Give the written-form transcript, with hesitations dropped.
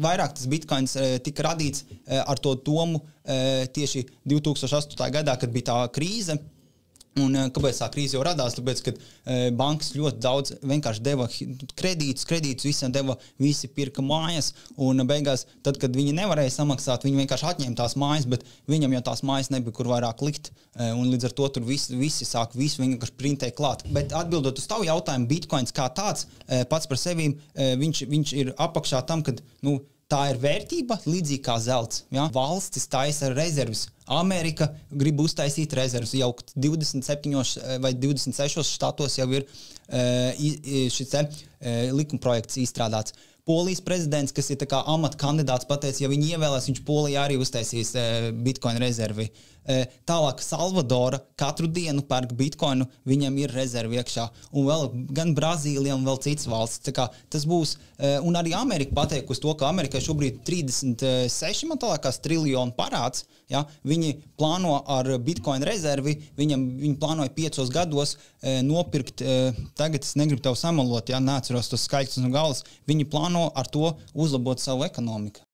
vairāk tas bitcoins tika radīts ar to domu tieši 2008. gadā, kad bija tā krīze. Un kāpēc tā krīze jau radās? Tāpēc, ka bankas ļoti daudz vienkārši deva kredītus visiem deva, visi pirka mājas, un beigās, tad, kad viņi nevarēja samaksāt, viņi vienkārši atņēma tās mājas, bet viņam jau tās mājas nebija, kur vairāk likt, un līdz ar to tur visi sāk visu vienkārši printē klāt. Bet atbildot uz tavu jautājumu, bitcoins kā tāds, pats par sevi, viņš ir apakšā tam, kad, tā ir vērtība līdzīgi kā zelts. Ja? Valstis taisa rezerves. Amerika grib uztaisīt rezerves. Jau 27 vai 26 štatos jau ir šis likumprojekts izstrādāts. Polijas prezidents, kas ir tā kā amata kandidāts, pateica, ja viņi ievēlēs, viņš Polijā arī uztaisīs bitcoin rezervi. Tālāk Salvadora katru dienu pērk bitcoinu, viņam ir rezervi iekšā. Un vēl gan Brazīlija un vēl citas valsts. Tā kā tas būs, un arī Amerika pateikusi to, ka Amerikai šobrīd 36, man tālākās triljonu parāds, ja, viņi plāno ar bitcoin rezervi, viņi plānoja 5 gados nopirkt, tagad es negribu tev samalot, ja, neatceros tos skaļus no galvas, viņi plāno ar to uzlabot savu ekonomiku.